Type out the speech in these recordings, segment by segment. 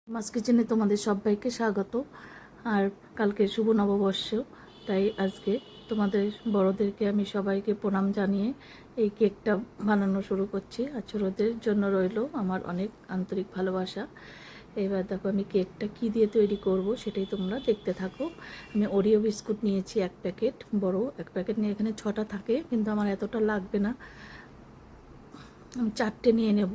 মাস কিচেনে তোমাদের সবাইকে স্বাগত। আর কালকে শুভ নববর্ষ, তাই আজকে তোমাদের বড়দেরকে আমি সবাইকে প্রণাম জানিয়ে এই কেকটা বানানো শুরু করছি। আর ছোটোদের জন্য রইল আমার অনেক আন্তরিক ভালোবাসা। এবার দেখো আমি কেকটা কি দিয়ে তৈরি করব সেটাই তোমরা দেখতে থাকো। আমি ওরিও বিস্কুট নিয়েছি এক প্যাকেট, বড় এক প্যাকেট নিয়ে এখানে 6টা থাকে, কিন্তু আমার এতটা লাগবে না, আমি 4টে নিয়ে নেব।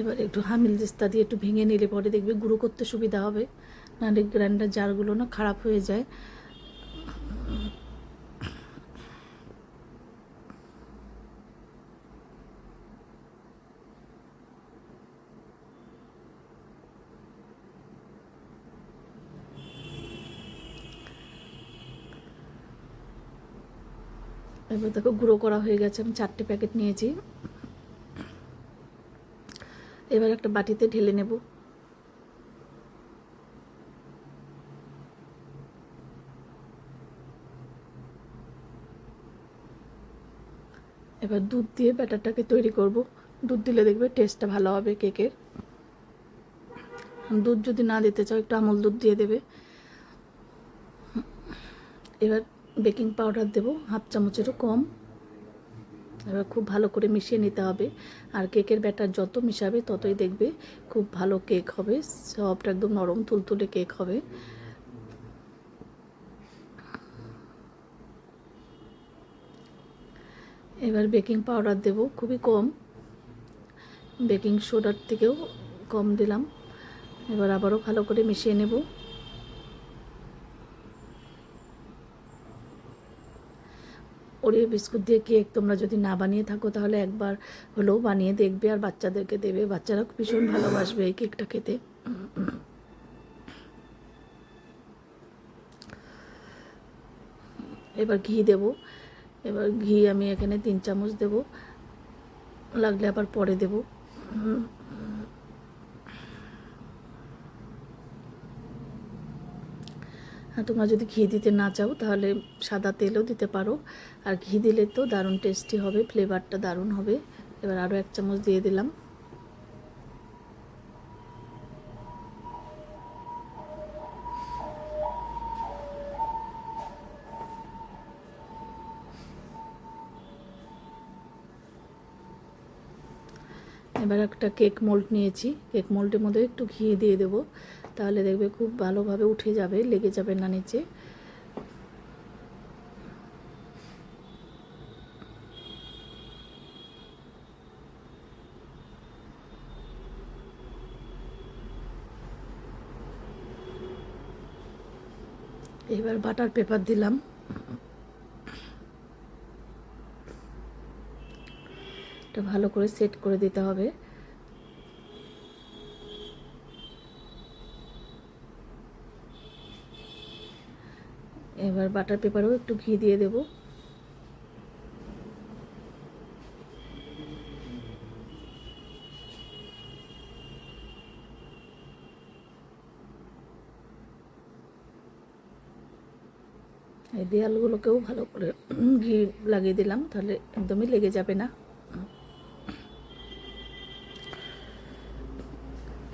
এবার একটু হামিল দিস্তা দিয়ে একটু ভেঙে নিলে পরে দেখবে গুঁড়ো করতে সুবিধা হবে, নাহলে গ্রাইন্ডার জারগুলো না খারাপ হয়ে যায়। এবার দেখো গুঁড়ো করা হয়ে গেছে, আমি 4টে প্যাকেট নিয়েছি। এবার একটা বাটিতে ঢেলে নেব। এবার দুধ দিয়ে ব্যাটারটাকে তৈরি করব। দুধ দিলে দেখবে টেস্টটা ভালো হবে কেকের। দুধ যদি না দিতে চাও একটু আমুল দুধ দিয়ে দেবে। এবার বেকিং পাউডার দেবো 1/2 চামচেরও কম। এবার খুব ভালো করে মিশিয়ে নিতে হবে। আর কেকের ব্যাটার যত মিশাবে ততই দেখবে খুব ভালো কেক হবে, সফট একদম নরম তুলতুলে কেক হবে। এবার বেকিং পাউডার দেব খুবই কম, বেকিং সোডার থেকেও কম দিলাম। এবার আবারও ভালো করে মিশিয়ে নেব। ওরিও বিস্কুট দিয়ে কেক তোমরা যদি না বানিয়ে থাকো তাহলে একবার হলেও বানিয়ে দেখবে, আর বাচ্চাদেরকে দেবে, বাচ্চারা ভীষণ ভালোবাসবে এই কেকটা খেতে। এবার ঘি দেব। এবার ঘি আমি এখানে 3 চামচ দেব, লাগলে আবার পরে দেব। আর তোমরা যদি ঘি দিতে না চাও তাহলে সাদা তেলও দিতে পারো, আর ঘি দিলে তো দারুণ টেস্টি হবে, ফ্লেভারটা দারুণ হবে। এবার আরও 1 চামচ দিয়ে দিলাম। এবার একটা কেক মোল্ড নিয়েছি, কেক মোল্ডের মধ্যে একটু ঘি দিয়ে দেবো, তাহলে দেখবে খুব ভালোভাবে উঠে যাবে, লেগে যাবে না নিচে। এবার বাটার পেপার দিলাম। এটা ভালো করে সেট করে দিতে হবে। এবার বাটার পেপারেও একটু ঘি দিয়ে দেব। এই দেয়ালগুলোকেও ভালো করে ঘি লাগিয়ে দিলাম, তাহলে একদমই লেগে যাবে না।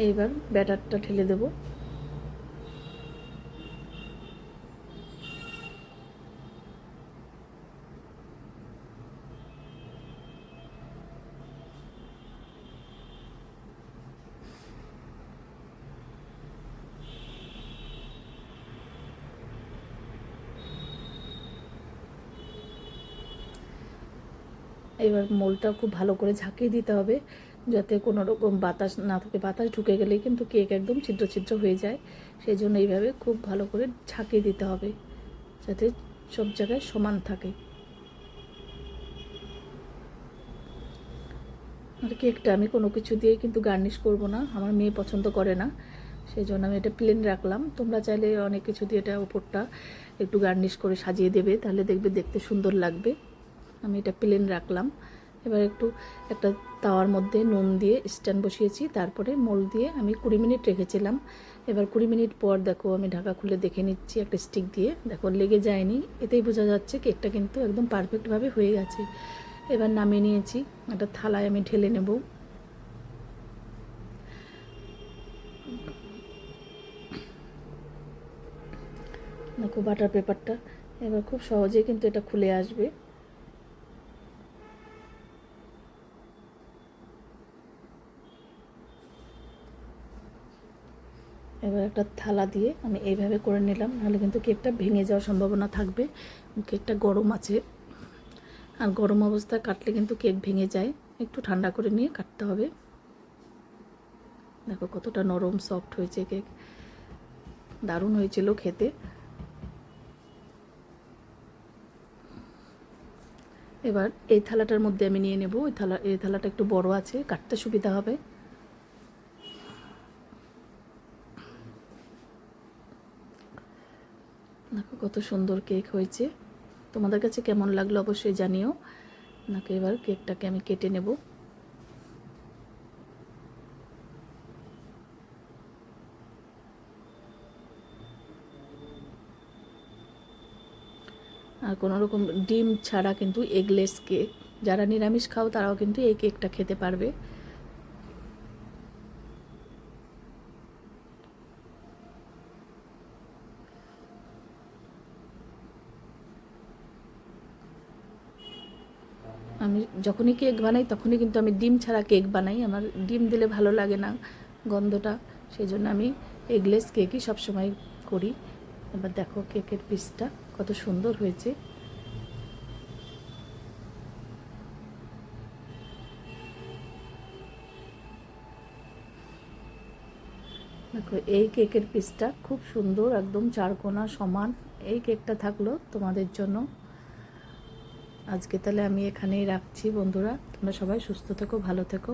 এইবার ব্যাটারটা ঢেলে দেব। এবার মোলটা খুব ভালো করে ঝাঁকিয়ে দিতে হবে, যাতে কোনো রকম বাতাস না থাকে। বাতাস ঢুকে গেলেই কিন্তু কেক একদম ছিদ্র ছিদ্র হয়ে যায়, সেই জন্য এইভাবে খুব ভালো করে ঝাঁকিয়ে দিতে হবে, যাতে সব জায়গায় সমান থাকে। আর কেকটা আমি কোনো কিছু দিয়ে কিন্তু গার্নিশ করব না, আমার মেয়ে পছন্দ করে না, সেই জন্য আমি এটা প্লেন রাখলাম। তোমরা চাইলে অনেক কিছু দিয়ে এটা উপরটা একটু গার্নিশ করে সাজিয়ে দেবে, তাহলে দেখবে দেখতে সুন্দর লাগবে। আমি এটা প্লেন রাখলাম। এবার একটা তাওয়ার মধ্যে নুন দিয়ে স্ট্যান্ড বসিয়েছি, তারপরে মোল দিয়ে আমি 20 মিনিট রেখেছিলাম। এবার 20 মিনিট পর দেখো আমি ঢাকা খুলে দেখে নিচ্ছি একটা স্টিক দিয়ে, দেখো লেগে যায়নি, এতেই বোঝা যাচ্ছে কেকটা কিন্তু একদম পারফেক্টভাবে হয়ে গেছে। এবার নামিয়ে নিয়েছি, একটা থালায় আমি ঢেলে নেব। দেখো বাটার পেপারটা এবার খুব সহজেই কিন্তু এটা খুলে আসবে। এবার একটা থালা দিয়ে আমি এইভাবে করে নিলাম, নাহলে কিন্তু কেকটা ভেঙে যাওয়ার সম্ভাবনা থাকবে। কেকটা গরম আছে, আর গরম অবস্থায় কাটলে কিন্তু কেক ভেঙে যায়, একটু ঠান্ডা করে নিয়ে কাটতে হবে। দেখো কতটা নরম সফট হয়েছে কেক, দারুণ হয়েছিল খেতে। এবার এই থালাটার মধ্যে আমি নিয়ে নেব। এই থালাটা একটু বড় আছে, কাটতে সুবিধা হবে। দেখো কত সুন্দর কেক হয়েছে, তোমাদের কাছে কেমন লাগলো অবশ্যই জানিও। নাকি এবার কেকটাকে আমি কেটে নেব। আর কোনো রকম ডিম ছাড়া কিন্তু এগলেস কেক, যারা নিরামিষ খাও তারাও কিন্তু এই কেকটা খেতে পারবে। আমি যখনই কেক বানাই তখনই কিন্তু আমি ডিম ছাড়া কেক বানাই, আমার ডিম দিলে ভালো লাগে না গন্ধটা, সেই জন্য আমি এগলেস কেকই সবসময় করি। এবার দেখো কেকের পিসটা কত সুন্দর হয়েছে। দেখো এই কেকের পিসটা খুব সুন্দর, একদম চারকোনা সমান। এই কেকটা থাকলো তোমাদের জন্য। আজকে তাহলে আমি এখানেই রাখছি বন্ধুরা, তোমরা সবাই সুস্থ থেকো, ভালো থেকো।